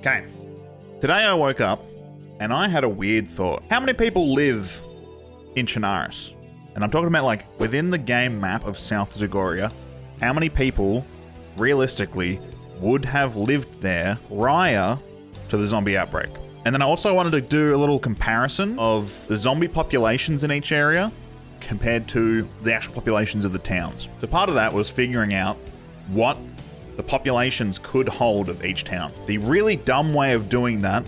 Okay. Today I woke up and I had a weird thought. How many people live in Chernarus? And I'm talking about like within the game map of South Zagoria, how many people realistically would have lived there prior to the zombie outbreak? And then I also wanted to do a little comparison of the zombie populations in each area compared to the actual populations of the towns. So part of that was figuring out what the populations could hold of each town. The really dumb way of doing that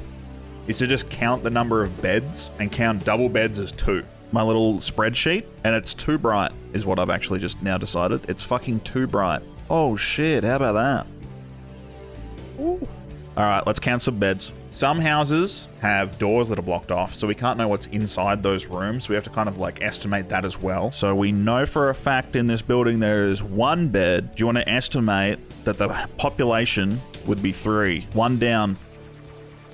is to just count the number of beds and count double beds as 2. My little spreadsheet, and it's too bright, is what I've actually just now decided. It's fucking too bright. Oh shit, how about that? Ooh. Alright, let's count some beds. Some houses have doors that are blocked off, so we can't know what's inside those rooms. We have to kind of like estimate that as well. So we know for a fact in this building there is 1 bed. Do you want to estimate that the population would be 3? 1 down,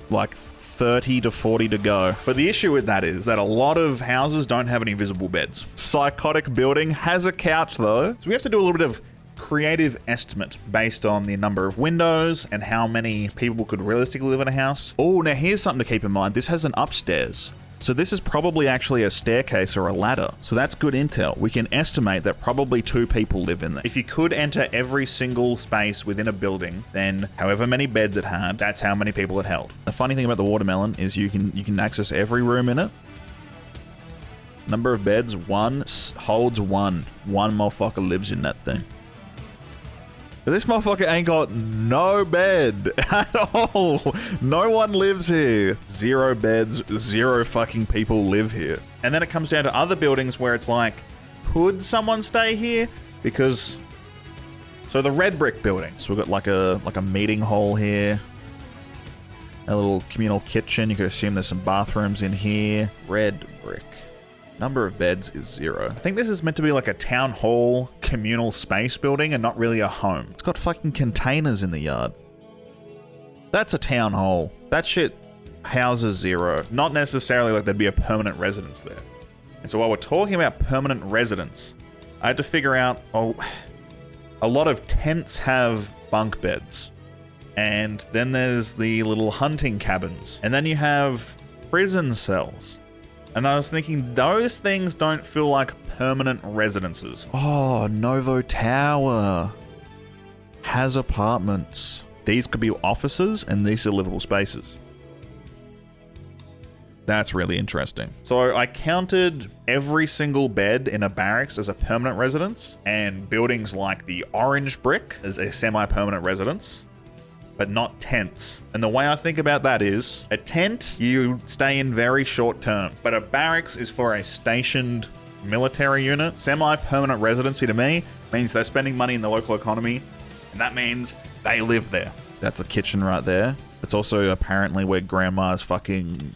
like 30 to 40 to go. But the issue with that is that a lot of houses don't have any visible beds. Psychotic building has a couch though. So we have to do a little bit of creative estimate based on the number of windows and how many people could realistically live in a house. Oh, now here's something to keep in mind. This has an upstairs. So this is probably actually a staircase or a ladder. So that's good intel. We can estimate that probably 2 people live in there. If you could enter every single space within a building, then however many beds it had, that's how many people it held. The funny thing about the watermelon is you can access every room in it. Number of beds, 1 holds 1. 1 motherfucker lives in that thing. But this motherfucker ain't got no bed at all. No one lives here. 0 beds, 0 fucking people live here. And then it comes down to other buildings where it's like, could someone stay here? Because, so the red brick building. So we've got like a meeting hall here. A little communal kitchen. You could assume there's some bathrooms in here. Red brick. Number of beds is 0. I think this is meant to be like a town hall communal space building and not really a home. It's got fucking containers in the yard. That's a town hall. That shit houses 0. Not necessarily like there'd be a permanent residence there. And so while we're talking about permanent residence, I had to figure out, a lot of tents have bunk beds. And then there's the little hunting cabins. And then you have prison cells. And I was thinking, those things don't feel like permanent residences. Oh, Novo Tower has apartments. These could be offices, and these are livable spaces. That's really interesting. So I counted every single bed in a barracks as a permanent residence, and buildings like the Orange Brick as a semi-permanent residence, but not tents. And the way I think about that is, a tent you stay in very short term, but a barracks is for a stationed military unit. Semi-permanent residency to me means they're spending money in the local economy, and that means they live there. That's a kitchen right there. It's also apparently where grandma's fucking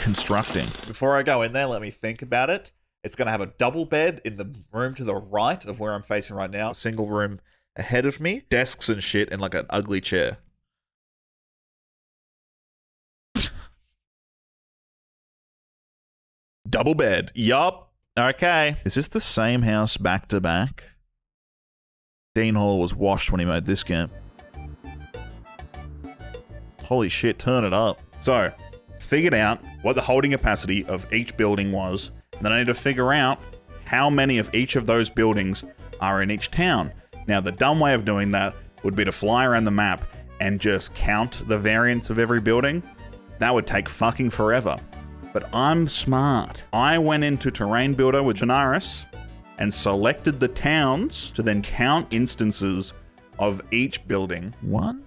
constructing. Before I go in there, let me think about it. It's gonna have a double bed in the room to the right of where I'm facing right now. A single room ahead of me, desks and shit, and like an ugly chair. Double bed. Yup. Okay. Is this the same house back to back? Dean Hall was washed when he made this game. Holy shit, turn it up. So, figured out what the holding capacity of each building was, and then I need to figure out how many of each of those buildings are in each town. Now, the dumb way of doing that would be to fly around the map and just count the variants of every building. That would take fucking forever. But I'm smart. I went into Terrain Builder with Chernarus and selected the towns to then count instances of each building. One?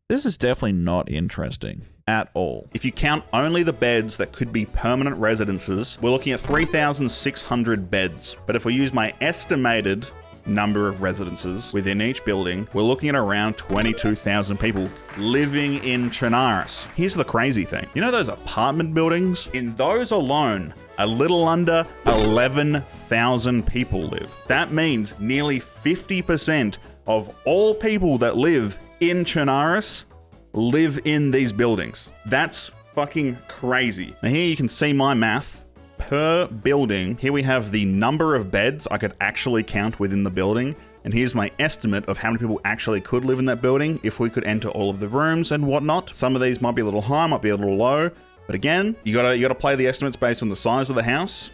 This is definitely not interesting at all. If you count only the beds that could be permanent residences, we're looking at 3,600 beds. But if we use my estimated number of residences within each building, we're looking at around 22,000 people living in Chernarus. Here's the crazy thing. You know those apartment buildings? In those alone, a little under 11,000 people live. That means nearly 50% of all people that live in Chernarus live in these buildings. That's fucking crazy. Now here you can see my math. per building, here we have the number of beds I could actually count within the building. And here's my estimate of how many people actually could live in that building if we could enter all of the rooms and whatnot. Some of these might be a little high, might be a little low. But again, you gotta play the estimates based on the size of the house,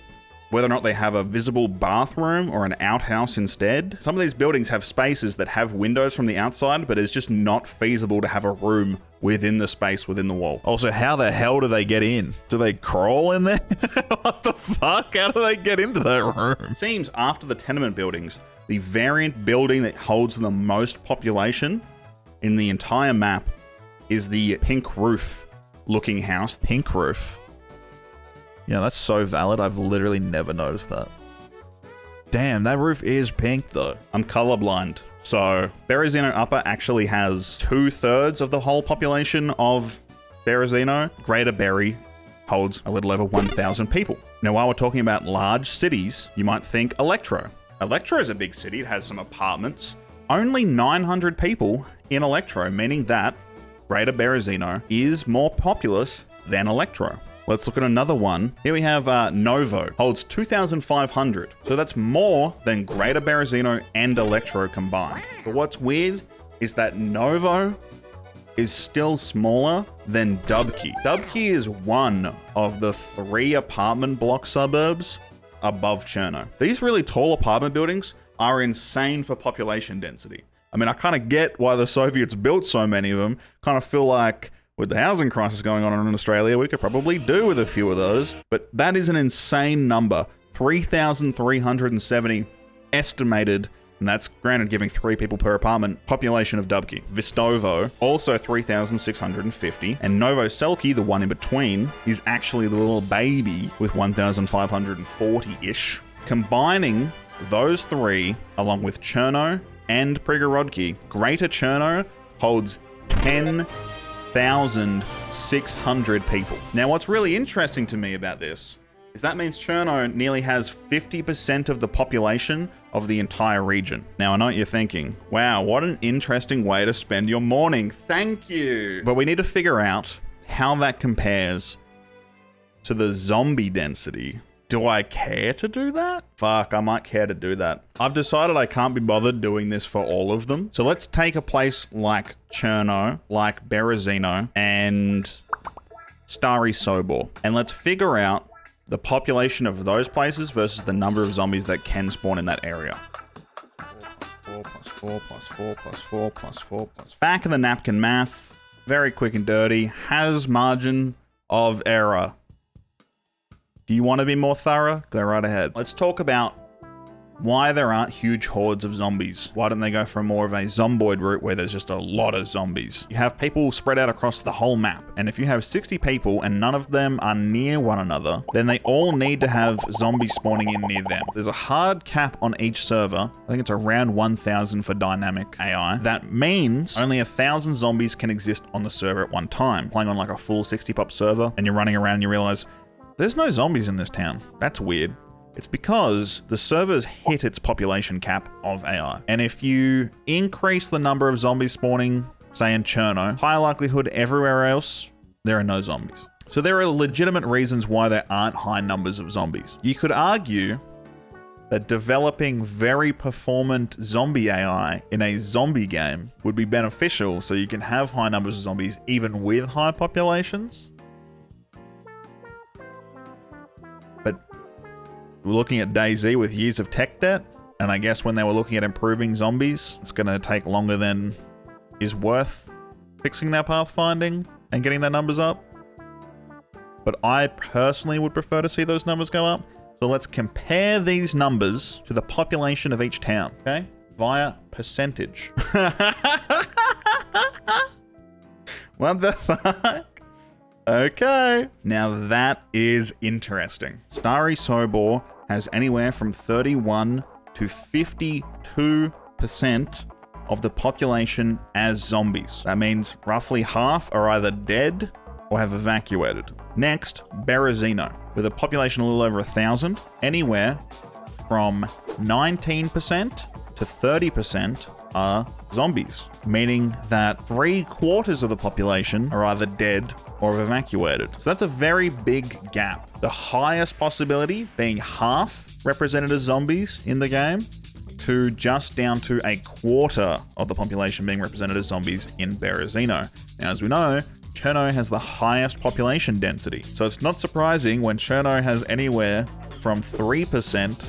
whether or not they have a visible bathroom or an outhouse instead. Some of these buildings have spaces that have windows from the outside, but it's just not feasible to have a room within the space within the wall. Also, how the hell do they get in? Do they crawl in there? What the fuck? How do they get into that room? Seems after the tenement buildings, the variant building that holds the most population in the entire map is the pink roof looking house. Pink roof. Yeah, that's so valid. I've literally never noticed that. Damn, that roof is pink though. I'm colorblind. So Berezino Upper actually has 2/3 of the whole population of Berezino. Greater Berry holds a little over 1,000 people. Now, while we're talking about large cities, you might think Electro. Electro is a big city. It has some apartments. Only 900 people in Electro, meaning that Greater Berezino is more populous than Electro. Let's look at another one. Here we have Novo. Holds 2,500. So that's more than Greater Berezino and Electro combined. But what's weird is that Novo is still smaller than Dubkey. Dubkey is one of the 3 apartment block suburbs above Cherno. These really tall apartment buildings are insane for population density. I mean, I kind of get why the Soviets built so many of them. Kind of feel like with the housing crisis going on in Australia, we could probably do with a few of those. But that is an insane number. 3,370 estimated, and that's granted giving 3 people per apartment, population of Dubkey. Vistovo, also 3,650. And Novoselki, the one in between, is actually the little baby with 1,540-ish. Combining those 3, along with Cherno and Prigorodki, Greater Cherno holds 10,600 people. Now, what's really interesting to me about this is that means Cherno nearly has 50% of the population of the entire region. Now, I know what you're thinking. Wow, what an interesting way to spend your morning. Thank you. But we need to figure out how that compares to the zombie density. Do I care to do that? Fuck, I might care to do that. I've decided I can't be bothered doing this for all of them. So let's take a place like Cherno, like Berezino, and Stary Sobor. And let's figure out the population of those places versus the number of zombies that can spawn in that area. 4 plus 4 plus 4 plus 4 plus 4 plus 4. Back of the napkin math. Very quick and dirty. Has margin of error. Do you want to be more thorough? Go right ahead. Let's talk about why there aren't huge hordes of zombies. Why don't they go for more of a zomboid route where there's just a lot of zombies? You have people spread out across the whole map, and if you have 60 people and none of them are near one another, then they all need to have zombies spawning in near them. There's a hard cap on each server. I think it's around 1,000 for dynamic AI. That means only 1,000 zombies can exist on the server at one time. Playing on like a full 60-pop server, and you're running around and you realize, there's no zombies in this town. That's weird. It's because the server's hit its population cap of AI. And if you increase the number of zombies spawning, say in Cherno, high likelihood everywhere else, there are no zombies. So there are legitimate reasons why there aren't high numbers of zombies. You could argue that developing very performant zombie AI in a zombie game would be beneficial so you can have high numbers of zombies even with high populations. We're looking at DayZ with years of tech debt, and I guess when they were looking at improving zombies, it's going to take longer than is worth fixing their pathfinding and getting their numbers up. But I personally would prefer to see those numbers go up. So let's compare these numbers to the population of each town, okay? Via percentage. What the fuck? Okay. Now that is interesting. Stary Sobor has anywhere from 31 to 52% of the population as zombies. That means roughly half are either dead or have evacuated. Next, Berezino, with a population a little over 1,000, anywhere from 19% to 30% are zombies, meaning that 3/4 of the population are either dead or have evacuated. So that's a very big gap. The highest possibility being half represented as zombies in the game, to just down to 1/4 of the population being represented as zombies in Berezino. Now, as we know, Cherno has the highest population density, so it's not surprising when Cherno has anywhere from 3%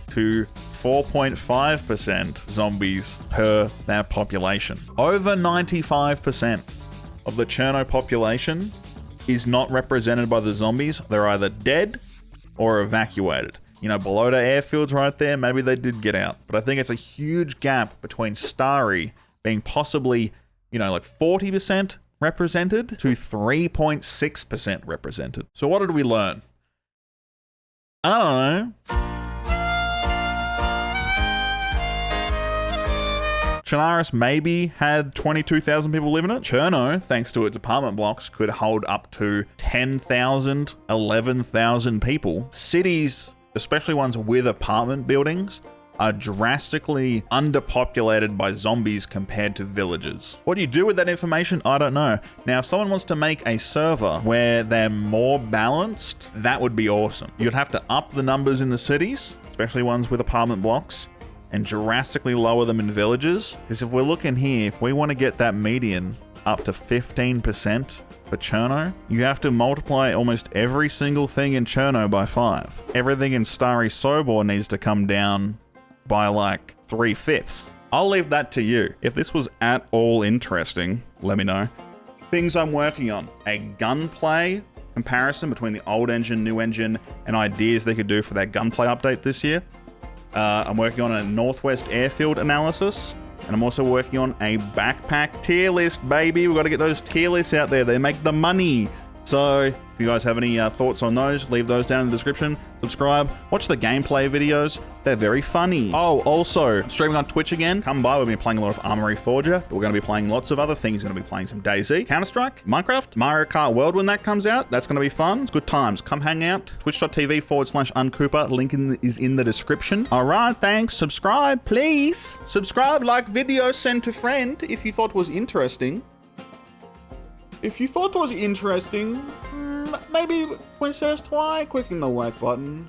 to 4.5% zombies per their population. Over 95% of the Cherno population is not represented by the zombies. They're either dead or evacuated. You know, Balota airfield's right there. Maybe they did get out. But I think it's a huge gap between Starry being possibly, you know, like 40% represented to 3.6% represented. So what did we learn? I don't know. Chernarus maybe had 22,000 people live in it. Cherno, thanks to its apartment blocks, could hold up to 10,000, 11,000 people. Cities, especially ones with apartment buildings, are drastically underpopulated by zombies compared to villages. What do you do with that information? I don't know. Now, if someone wants to make a server where they're more balanced, that would be awesome. You'd have to up the numbers in the cities, especially ones with apartment blocks, and drastically lower them in villages. Because if we're looking here, if we want to get that median up to 15% for Cherno, you have to multiply almost every single thing in Cherno by 5. Everything in Starry Sobor needs to come down by like 3/5. I'll leave that to you. If this was at all interesting, let me know. Things I'm working on: a gunplay comparison between the old engine, new engine, and ideas they could do for that gunplay update this year. I'm working on a Northwest Airfield analysis, and I'm also working on a backpack tier list, baby. We've got to get those tier lists out there. They make the money. So if you guys have any thoughts on those, leave those down in the description. Subscribe. Watch the gameplay videos. They're very funny. Oh, also, streaming on Twitch again. Come by. We've been playing a lot of Armory Forger. But we're going to be playing lots of other things. We're going to be playing some DayZ, Counter-Strike, Minecraft, Mario Kart World when that comes out. That's going to be fun. It's good times. Come hang out. Twitch.tv/Uncooper. Link is in the description. All right, thanks. Subscribe, please. Subscribe, like video, send to friend if you thought was interesting. If you thought it was interesting, maybe Princess Twy clicking the like button.